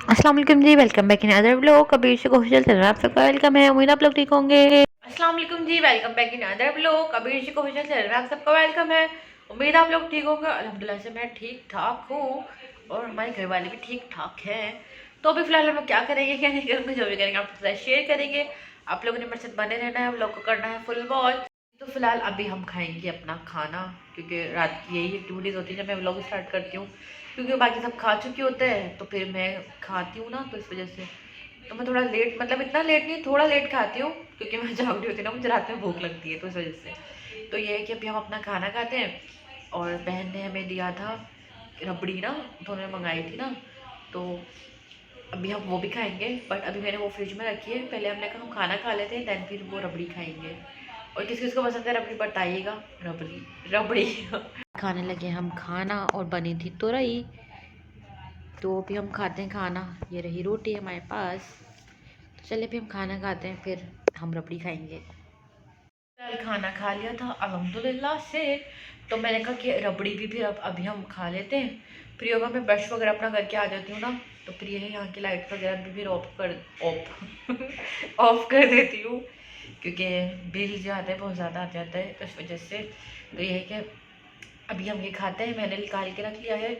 अस्सलाम वालेकुम जी, welcome back in other vlog. कबीर से कोशिश चल रहा है, आप सबका वेलकम है। उम्मीद आप लोग ठीक होंगे। अस्सलाम वालेकुम जी, welcome back in other vlog. कबीर से कोशिश चल रहा है, आप सबका वेलकम है। उम्मीद आप लोग ठीक होंगे। अल्हम्दुलिल्लाह से मैं ठीक ठाक हूँ और हमारे घर वाले भी ठीक ठाक हैं। तो अभी फिलहाल हम लोग क्या करेंगे क्या नहीं करेंगे, जो भी करेंगे आपके साथ शेयर करेंगे। आप लोगों ने मेरे साथ बने रहना है, व्लॉग को करना है फुल वॉच। तो फिलहाल अभी हम खाएंगे अपना खाना, क्योंकि रात की यही एक्टिविटीज़ होती है जब मैं व्लॉग स्टार्ट करती हूँ, क्योंकि बाकी सब खा चुके होते हैं तो फिर मैं खाती हूँ ना, तो इस वजह से तो मैं थोड़ा लेट, मतलब इतना लेट नहीं, थोड़ा लेट खाती हूँ, क्योंकि मैं जाग रही होती है ना, मुझे रात में भूख लगती है, तो इस वजह से। तो ये है कि अभी हम अपना खाना खाते हैं। और बहन ने हमें दिया था रबड़ी ना, तो उन्होंने मंगाई थी ना, तो अभी हम वो भी खाएंगे। बट अभी मैंने वो फ्रिज में रखी है, पहले हमने कहा हम खाना खा लेते हैं, दैन फिर वो रबड़ी खाएंगे। और किस किस को पसंद है रबड़ी बताइएगा। रबड़ी रबड़ी खाने लगे हम खाना, और बनी थी तुरई। तो अभी हम खाते हैं खाना। ये रही रोटी हमारे पास। तो चलिए अभी हम खाना खाते हैं, फिर हम रबड़ी खाएंगे। कल खाना खा लिया था अल्हम्दुलिल्लाह से। तो मैंने कहा कि रबड़ी भी फिर अब अभी हम खा लेते हैं। फिर योगा में ब्रश वगैरह अपना करके आ जाती हूँ ना, तो फिर ये है यहाँ की लाइट वगैरह भी फिर ऑफ ऑफ कर देती हूँ, क्योंकि बिल जो आता है बहुत ज़्यादा आ जाता है, तो इस वजह से। तो ये है कि अभी हम ये खाते हैं, मैंने निकाल के रख लिया है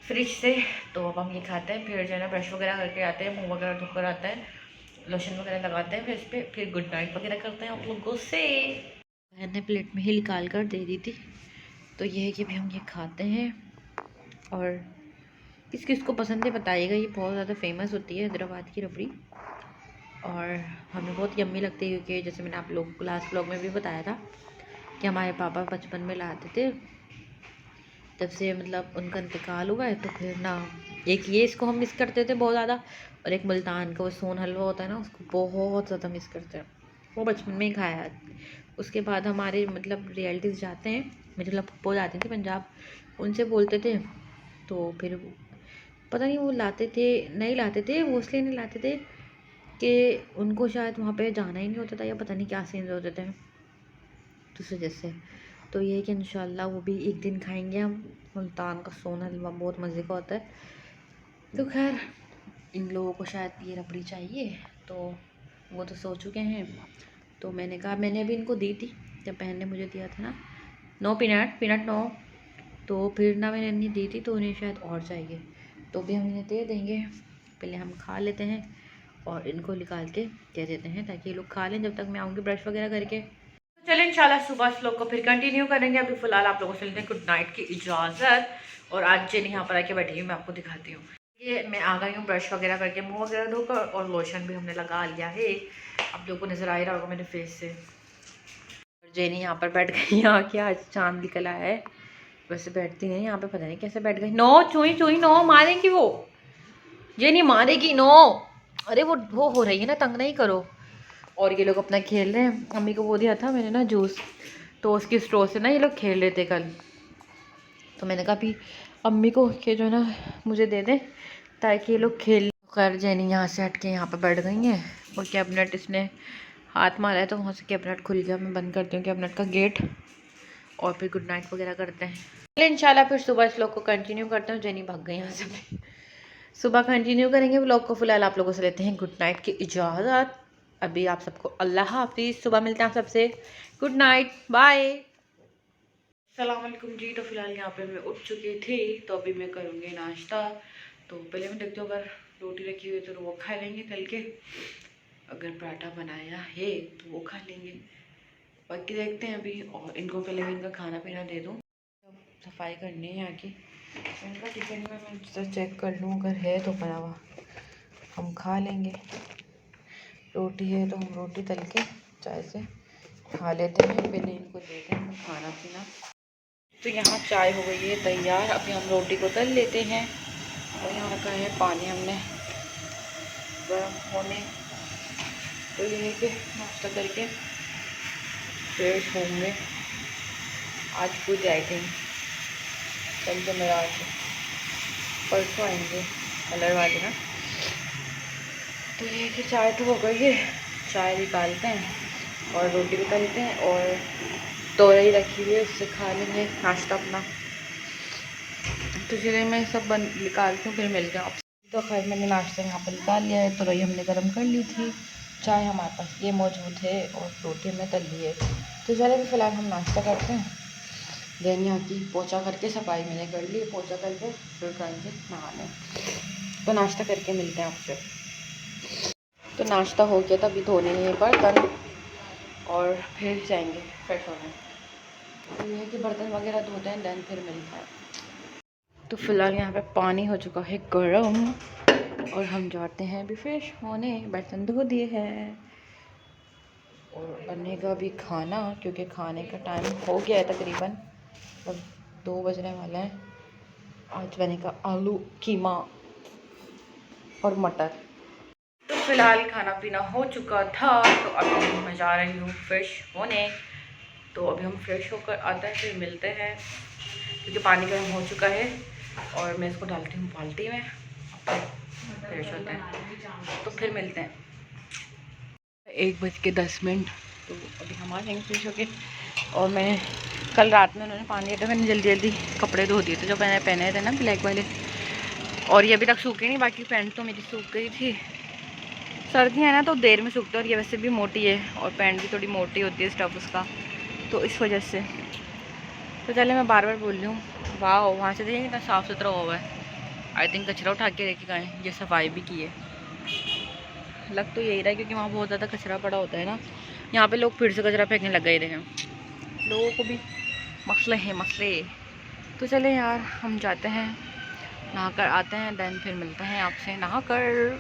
फ्रिज से। तो अब हम ये खाते हैं, फिर जो है ना ब्रश वगैरह करके आते हैं, मुँह वगैरह धोकर आते हैं, लोशन वगैरह लगाते हैं फेस पे, फिर गुड नाइट वगैरह करते हैं आप लोगों से। मैंने प्लेट में ही निकाल कर दे दी थी। तो ये है कि अभी हम ये खाते हैं। और किस किस को पसंद है बताइएगा, ये बहुत ज़्यादा फेमस होती है हैदराबाद की रबड़ी, और हमें बहुत यम्मी लगती है, क्योंकि जैसे मैंने आप लोगों को लास्ट व्लॉग में भी बताया था कि हमारे पापा बचपन में लाते थे। जब से मतलब उनका इंतकाल हुआ है, तो फिर ना, एक ये इसको हम मिस करते थे बहुत ज़्यादा, और एक मुल्तान का वो सोन हलवा होता है ना, उसको बहुत ज़्यादा मिस करते हैं। वो बचपन में ही खाया है। उसके बाद हमारे मतलब रियलिटीज़ जाते हैं, मेरे मतलब पप्पो जाती थी पंजाब, उनसे बोलते थे, तो फिर पता नहीं वो लाते थे नहीं लाते थे, वो इसलिए नहीं लाते थे कि उनको शायद वहाँ पे जाना ही नहीं होता था, या पता नहीं क्या सीन्स होते थे, तो इस वजह से। तो ये है कि इंशाल्लाह वो भी एक दिन खाएंगे हम। मुल्तान का सोन हलवा बहुत मज़े का होता है। तो खैर इन लोगों को शायद ये रबड़ी चाहिए, तो वो तो सो चुके हैं। तो मैंने कहा, मैंने अभी इनको दी थी जब बहन ने मुझे दिया था ना, नो पीनट पीनट नो। तो फिर ना मैंने इन्हें दी थी, तो उन्हें शायद और चाहिए, तो भी हम इन्हें दे देंगे। पहले हम खा लेते हैं और इनको निकाल के दे देते हैं, ताकि ये लोग खा लें जब तक मैं आऊँगी ब्रश वगैरह करके। चलिए इंशाल्लाह सुबह इस लोग को फिर कंटिन्यू करेंगे। अभी फिलहाल आप लोगों से लेते हैं गुड नाइट की इजाज़त। और आज जिन यहाँ पर आके बैठी हूँ, मैं आपको दिखाती हूँ। ये मैं आ गई हूँ ब्रश वगैरह करके, मुंह वगैरह धोकर, और लोशन भी हमने लगा लिया है। आप लोगों को नज़र आ ही रहा होगा मेरे फेस से। और जेनी यहाँ पर बैठ गई, यहाँ की आज चांद निकला है। वैसे बैठती नहीं यहाँ पे, पता नहीं कैसे बैठ गई। नो चुई चुई नो, मारेगी वो, जेनी मारेगी नो। अरे वो हो रही है ना, तंग नहीं करो। और ये लोग अपना खेल रहे हैं। अम्मी को वो दिया था मैंने ना जूस, तो उसकी स्ट्रॉ से ना ये लोग खेल रहे थे कल। तो मैंने कहा भी अम्मी को कि जो है ना मुझे दे दें, ताकि ये लोग खेल। खैर जैनी यहाँ से हट के यहाँ पर बैठ गई हैं, और कैबिनेट इसने हाथ मारा है, तो वहाँ से कैबिनेट खुल गया। मैं बंद करती हूँ कैबिनेट का गेट, और फिर गुड नाइट वगैरह करते हैं। चलिए इंशाल्लाह फिर सुबह इस लोग को कंटिन्यू करते हैं। जैनी भाग गई यहाँ से। सुबह कंटिन्यू करेंगे व्लॉग को। फिलहाल आप लोगों से लेते हैं गुड नाइट की इजाज़त। अभी आप सबको अल्लाह हाफिज़। सुबह मिलते हैं आप सबसे। Good night, bye. अस्सलाम वालेकुम जी। तो फिलहाल यहाँ पे मैं उठ चुकी थी, तो अभी मैं करूँगी नाश्ता। तो पहले मैं देखती हूँ, अगर रोटी रखी हुई है तो वो खा लेंगे तल के, अगर पराठा बनाया है तो वो खा लेंगे। बाकी देखते हैं अभी। और इनको पहले भी इनका खाना पीना दे दूँ। सफाई करनी है यहाँ की। इनका टिफिन में मैं जरा चेक कर लूँ, अगर है तो पड़ा हुआ हम खा लेंगे। रोटी है तो हम रोटी तल के चाय से खा लेते हैं। पहले इनको देते हैं खाना पीना। तो यहाँ चाय हो गई है तैयार, अभी हम रोटी को तल लेते हैं। और यहाँ रखा है पानी हमने गर्म होने। तो ये है कि नाश्ता करके फ्रेश होंगे। आज पूरी आई थिंक, कल तो मेरा आज परसों आएंगे कलर वाले ना। तो ये कि चाय तो हो गई है, चाय निकालते हैं और रोटी भी तलते हैं, और तोरई रखी हुई है उससे खा लेंगे नाश्ता अपना। तो चलिए मैं सब निकालती हूँ, फिर मिलते हैं आपसे। तो खैर मैंने नाश्ता यहाँ पर निकाल लिया है। तो रही हमने गर्म कर ली थी, चाय हमारे पास ये मौजूद है और रोटी हमने तल ली है। तो चले भी फ़िलहाल हम नाश्ता करते हैं। देन यहाँ की पोछा करके सफाई मैंने कर ली, पोछा करके फिर जाएंगे नहाने। तो नाश्ता करके मिलते हैं आपसे। तो नाश्ता हो गया था, अभी धोने हैं बर्तन और फिर जाएंगे फ्रेश होने। तो ये है कि बर्तन वगैरह धोते हैं देन फिर मिलता है। तो फिलहाल यहाँ पे पानी हो चुका है गर्म और हम जाते हैं अभी फ्रेश होने। बर्तन धो दिए हैं और बनेगा अभी खाना, क्योंकि खाने का टाइम हो गया है तकरीबन, अब 2 बजने वाले हैं। आज बनेगा आलू कीमा और मटर। तो फिलहाल खाना पीना हो चुका था, तो अभी मैं जा रही हूँ फ्रेश होने। तो अभी हम फ्रेश होकर आते हैं फिर मिलते हैं, क्योंकि पानी गर्म हो चुका है और मैं इसको डालती हूँ बाल्टी में, फ्रेश होते हैं तो फिर मिलते हैं। 1:10। तो अभी हम आ जाएंगे फ्रेश होके। और मैं कल रात में उन्होंने पानी दिया था, मैंने जल्दी जल्दी कपड़े धो दिए थे जो मैंने पहने थे ना ब्लैक वाले, और ये अभी तक सूखे नहीं। बाकी पैंट तो मेरी सूख गई थी। सर्दी है ना तो देर में सूखते, और ये वैसे भी मोटी है और पैंट भी थोड़ी मोटी होती है स्टफ उसका, तो इस वजह से। तो चले मैं बार बार बोल रही हूँ, वाह वहाँ से देखिए कितना साफ़ सुथरा हुआ है। आई थिंक कचरा उठा के लेके गए, ये सफाई भी की है। लग तो यही रहा है क्योंकि वहाँ बहुत ज़्यादा कचरा पड़ा होता है ना। यहाँ पे लोग फिर से कचरा फेंकने लग गए हैं, लोगों को भी मसले हैं मसले। तो चले यार हम जाते हैं, नहा कर आते हैं, देन फिर मिलते हैं आपसे नहा कर।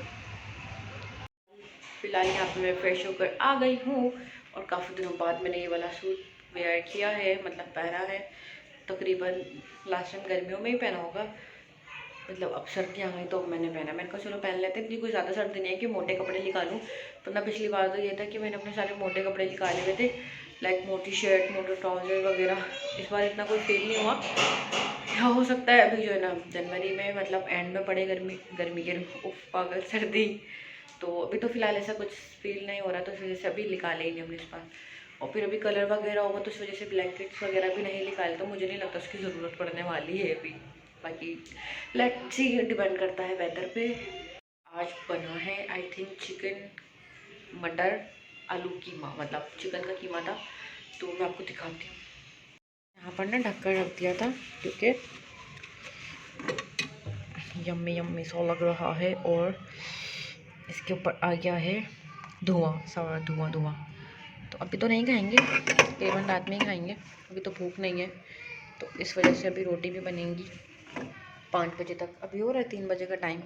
फिलहाल यहाँ पे मैं फ्रेश होकर आ गई हूँ और काफ़ी दिनों बाद मैंने ये वाला सूट वेयर किया है, मतलब पहना है। तकरीबन लास्ट टाइम गर्मियों में ही पहना होगा, मतलब अब सर्दी आ गई तो मैंने पहना। मैंने कहा चलो पहन लेते हैं, इतनी कोई ज़्यादा सर्दी नहीं है कि मोटे कपड़े निकालूँ। वरना पिछली बार तो ये था कि मैंने अपने सारे मोटे कपड़े निकाले हुए थे, लाइक मोटी शर्ट, मोटे ट्राउज़र वगैरह। इस बार इतना कोई फील नहीं हुआ। क्या हो सकता है अभी जो है ना जनवरी में, मतलब एंड में पड़े गर्मी के उफ पागल सर्दी। तो अभी तो फ़िलहाल ऐसा कुछ फील नहीं हो रहा, तो इस वजह से अभी निकाले ही नहीं हमने इस बार। और फिर अभी कलर वगैरह होगा तो इस वजह से ब्लैंकेट्स वगैरह भी नहीं निकाले, तो मुझे नहीं लगता उसकी ज़रूरत पड़ने वाली है अभी। बाकी लेट्स सी, डिपेंड करता है वेदर पे। आज बना है आई थिंक चिकन मटर आलू कीमा, मतलब चिकन का कीमा था। तो मैं आपको दिखाती हूँ। यहाँ पर ना ढककर रख दिया था क्योंकि यम्मी यम्मी सा लग रहा है, और इसके ऊपर आ गया है धुआं, सारा धुआं धुआं। तो अभी तो नहीं खाएंगे, तकरीबन रात में ही खाएंगे, अभी तो भूख नहीं है। तो इस वजह से अभी रोटी भी बनेंगी 5 बजे तक। अभी हो रहा है 3 बजे का टाइम।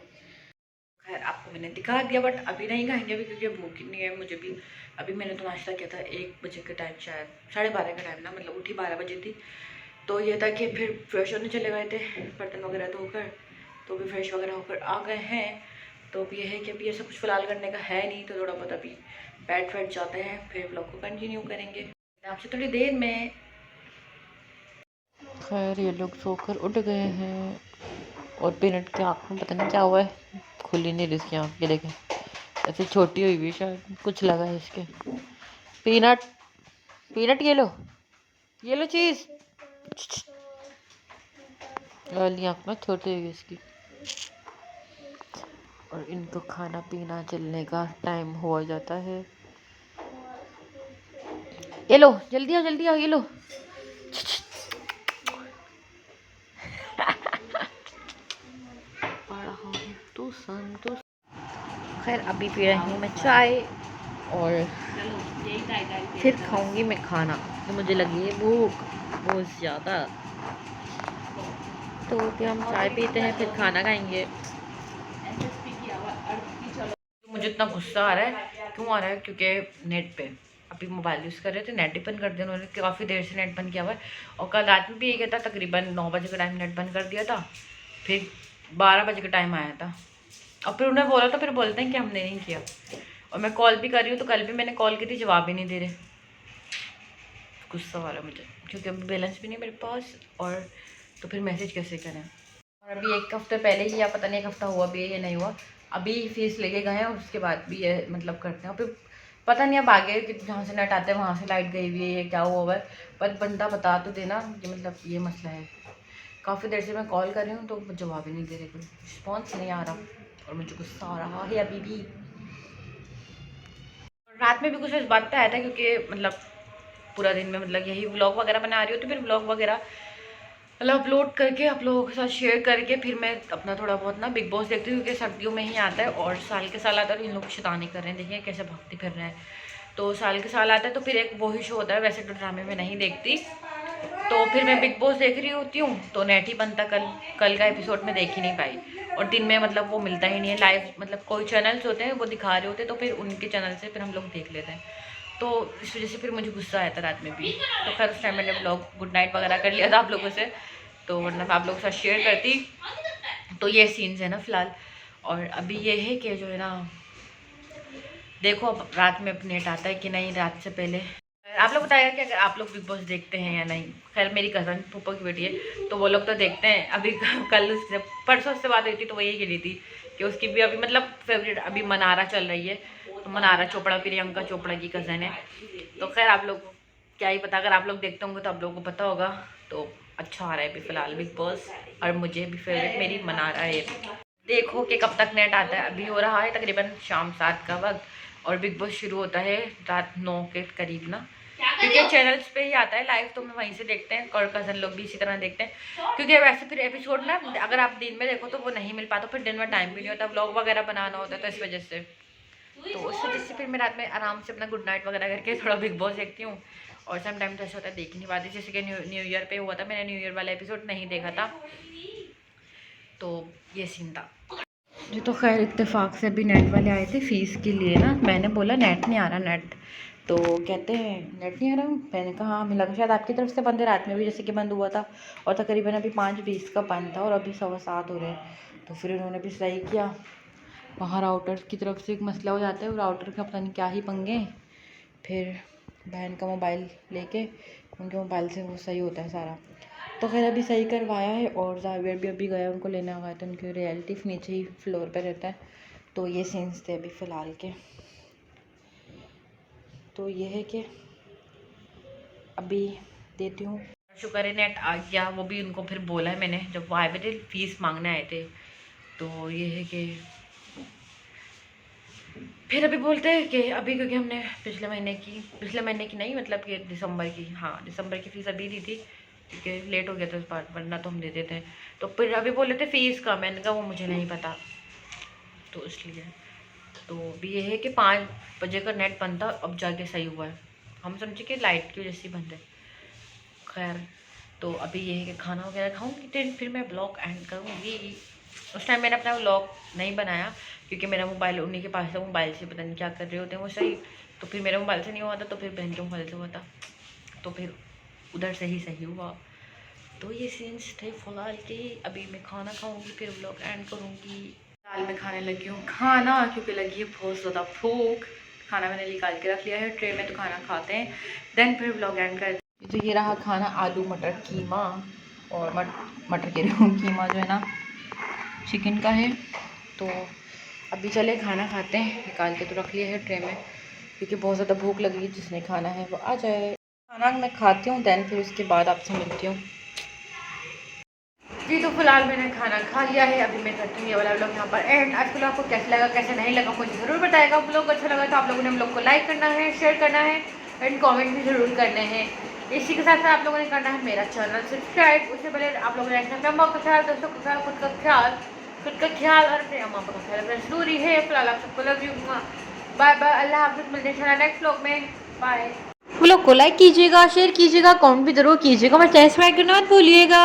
खैर आपको मैंने दिखा दिया, बट अभी नहीं खाएंगे अभी, क्योंकि भूख नहीं है मुझे भी। अभी मैंने तो नाश्ता किया था 1 बजे के टाइम, शायद 12:30 का टाइम ना, मतलब उठी 12 बजे थी। तो ये था कि फिर फ्रेश होने चले गए थे, बर्तन वगैरह धोकर, तो भी फ्रेश वगैरह होकर आ गए हैं। तो अब ये है कि अभी ऐसा कुछ फ़िलहाल करने का है नहीं, तो थोड़ा बहुत अभी बैठ फैट जाते हैं, फिर ब्लॉग को कंटिन्यू करेंगे आपसे थोड़ी देर में। खैर ये लोग सोकर उठ गए हैं और पीनट के आँख में पता नहीं क्या हुआ है, खुली नहीं रही इसकी आँख, ये देखें ऐसे छोटी हुई हुई, शायद कुछ लगा है इसके। पीनट पीनट ये लो चीज़, वाली आँख में छोटी हुई इसकी। और इनको खाना पीना चलने का टाइम हो जाता है। ये लो जल्दी आओ ये लो। बड़ा हो तू संतोष। खैर अभी पी रही हूँ मैं चाय और फिर खाऊंगी मैं खाना, तो मुझे लगी है भूख बहुत ज़्यादा। तो फिर हम चाय पीते हैं फिर खाना खाएंगे। मुझे इतना गुस्सा आ रहा है, क्यों आ रहा है? क्योंकि नेट पे अभी मोबाइल यूज़ कर रहे थे, नेट ही बंद कर दिया उन्होंने, काफ़ी देर से नेट बंद किया हुआ है। और कल रात में भी यही था, तकरीबन 9 बजे का टाइम नेट बंद कर दिया था, फिर 12 बजे का टाइम आया था। और फिर उन्हें बोला, तो फिर बोलते हैं कि हमने नहीं किया। और मैं कॉल भी कर रही हूँ, तो कल भी मैंने कॉल की थी, जवाब ही नहीं दे रहे। गुस्सा वाला मुझे, क्योंकि अभी बैलेंस भी नहीं मेरे पास, और तो फिर मैसेज कैसे करें। और अभी 1 हफ्ते पहले ही, या पता नहीं 1 हफ्ता हुआ भी है या नहीं हुआ, अभी फीस लेके गए हैं और उसके बाद भी ये मतलब करते हैं। फिर पता नहीं अब आगे कि जहाँ से नेट आते हैं वहाँ से लाइट गई हुई है, ये क्या हुआ है, पर बंदा बता तो देना कि मतलब ये मसला है। काफ़ी देर से मैं कॉल कर रही हूँ तो जवाब ही नहीं दे रहे, कोई रिस्पॉन्स नहीं आ रहा। और मुझे गुस्सा आ रहा है अभी भी। रात में भी कुछ इस बात पे आया था क्योंकि मतलब पूरा दिन में मतलब यही व्लॉग वगैरह बना रही हूँ, तो फिर व्लॉग वगैरह मतलब अपलोड करके आप लोगों के साथ शेयर करके फिर मैं अपना थोड़ा बहुत ना बिग बॉस देखती हूँ, क्योंकि सर्दियों में ही आता है और साल के साल आता है। तो इन लोग शैतानी कर रहे हैं, देखिए कैसे भागते फिर रहे हैं। तो साल के साल आता है तो फिर एक वही शो होता है, वैसे तो ड्रामे में नहीं देखती। तो फिर मैं बिग बॉस देख रही होती हूँ तो नेट ही बनता, कल का एपिसोड में देख ही नहीं पाई। और दिन में मतलब वो मिलता ही नहीं है लाइव, मतलब कोई चैनल्स होते हैं वो दिखा रहे होते हैं तो फिर उनके चैनल से फिर हम लोग देख लेते हैं। तो इस वजह से फिर मुझे गुस्सा आया था रात में भी। तो खैर उस टाइम मैंने ब्लॉग गुड नाइट वगैरह कर लिया था आप लोगों से, तो वरना मैं आप लोगों के साथ शेयर करती। तो ये सीन्स है ना फ़िलहाल। और अभी ये है कि जो है ना, देखो अब रात में नेट आता है कि नहीं, रात से पहले आप लोग बताएगा कि अगर आप लोग बिग बॉस देखते हैं या नहीं। खैर मेरी कज़न फूफा की बेटी है तो वो लोग तो देखते हैं। अभी कल उससे परसों से बात हुई थी तो वो यही कह रही थी कि उसकी भी अभी मतलब फेवरेट अभी मनारा चल रही है। तो मनारा चोपड़ा प्रियंका चोपड़ा की कज़न है। तो खैर आप लोग क्या ही पता, अगर आप लोग देखते होंगे तो आप लोगों को पता होगा। तो अच्छा आ रहा है अभी फ़िलहाल बिग बॉस, और मुझे भी फेवरेट मेरी मनारा है। देखो कि कब तक नेट आता है। अभी हो रहा है तकरीबन शाम 7 का वक्त और बिग बॉस शुरू होता है रात 9 के करीब ना, क्योंकि चैनल्स पे ही आता है लाइव तो मैं वहीं से देखते हैं। और कज़न लोग भी इसी तरह देखते हैं, क्योंकि वैसे फिर एपिसोड ना अगर आप दिन में देखो तो वो नहीं मिल पाता, फिर दिन में टाइम भी नहीं होता, व्लॉग वगैरह बनाना होता है। तो इस वजह से फिर मैं रात में आराम से अपना गुड नाइट वगैरह करके थोड़ा बिग बॉस देखती हूँ। और सम टाइम तो ऐसा होता है देख नहीं पाती, जैसे कि न्यू ईयर पे हुआ था, मैंने न्यू ईयर वाला एपिसोड नहीं देखा था। तो ये सीन था जी। तो खैर इत्तेफाक से अभी नेट वाले आए थे फ़ीस के लिए ना, मैंने बोला नेट नहीं आ रहा नेट, तो कहते हैं नेट नहीं आ रहा। मैंने कहा हाँ, मिला शायद आपकी तरफ से बंद है, रात में भी जैसे कि बंद हुआ था। और तकरीबन अभी 5:20 का बंद था और अभी 7:15 हो रहे हैं। तो फिर उन्होंने भी सही किया, वहाँ राउटर की तरफ से एक मसला हो जाता है, राउटर का पता नहीं क्या ही पंगे। फिर बहन का मोबाइल लेके उनके मोबाइल से वो सही होता है सारा। तो खैर अभी सही करवाया है और जावियर भी अभी गया उनको लेने आ गया, तो उनके रियलिटिव नीचे ही फ्लोर पे रहता है। तो ये सीन्स थे अभी फ़िलहाल के। तो ये है कि अभी देती हूँ। शुक्र है नेट आ गया, वो भी उनको फिर बोला है मैंने जब वो आए हुए थे फीस मांगने आए थे। तो ये है कि फिर अभी बोलते हैं कि अभी क्योंकि हमने पिछले महीने की नहीं मतलब कि दिसंबर की, हाँ दिसंबर की फ़ीस अभी दी थी क्योंकि लेट हो गया था इस बार, वरना तो हम दे देते हैं। तो फिर अभी बोले थे फ़ीस का, मैंने कहा वो मुझे नहीं पता, तो इसलिए। तो अभी ये है कि 5 बजे का नेट बंद था, अब जाके सही हुआ है। हम समझे कि लाइट की वजह से बंद है। खैर तो अभी ये है कि खाना वगैरह खाऊंगी, फिर मैं ब्लॉग एंड करूँगी। उस टाइम मैंने अपना व्लॉग नहीं बनाया क्योंकि मेरा मोबाइल उन्हीं के पास था, मोबाइल से पता नहीं क्या कर रहे होते हैं वो सही। तो फिर मेरे मोबाइल से नहीं हुआ था, तो फिर बहन के मोबाइल से हुआ था, तो फिर उधर से ही सही हुआ। तो ये सीन्स थे फ़िलहाल के। अभी मैं खाना खाऊंगी फिर व्लॉग एंड करूँगी। दाल में खाने लगी हूँ खाना क्योंकि लगी है बहुत ज़्यादा भूख। खाना मैंने निकाल के रख लिया है ट्रे में, तो खाना खाते हैं देन फिर व्लॉग एंड करते हैं। तो ये रहा खाना, आलू मटर कीमा, और मटर कह रही हूँ कीमा जो है ना चिकन का है। तो अभी चले खाना खाते हैं, निकाल के तो रख लिया है ट्रे में क्योंकि बहुत ज़्यादा भूख लगी। जिसने खाना है वो आ जाए, खाना मैं खाती हूँ देन फिर उसके बाद आपसे मिलती हूँ जी। तो फिलहाल मैंने खाना खा लिया है, अभी मैं करती हूँ ये वाला व्लॉग यहाँ पर एंड। आज के आपको कैसा लगा कैसे नहीं लगा मुझे ज़रूर बताएगा। ब्लॉग अच्छा लगा तो आप लोगों ने हम लोग को लाइक करना है, शेयर करना है एंड कमेंट भी ज़रूर करने हैं। इसी के साथ आप लोगों ने करना है मेरा चैनल सब्सक्राइब। उससे पहले आप लोगों ने रखना अम्मा का ख्याल, दोस्तों का ख्याल, खुद का ख्याल और अपने अम्मा का ख्याल रखना ज़रूरी है। फिलहाल आप सबको लव यू, बाय बाय, अल्लाह हाफिज़, मिलते हैं नेक्स्ट व्लॉग में, बाय। व्लॉग को लाइक कीजिएगा, शेयर कीजिएगा, कमेंट भी ज़रूर कीजिएगा, मैं चैनल सब्सक्राइब करना मत भूलिएगा।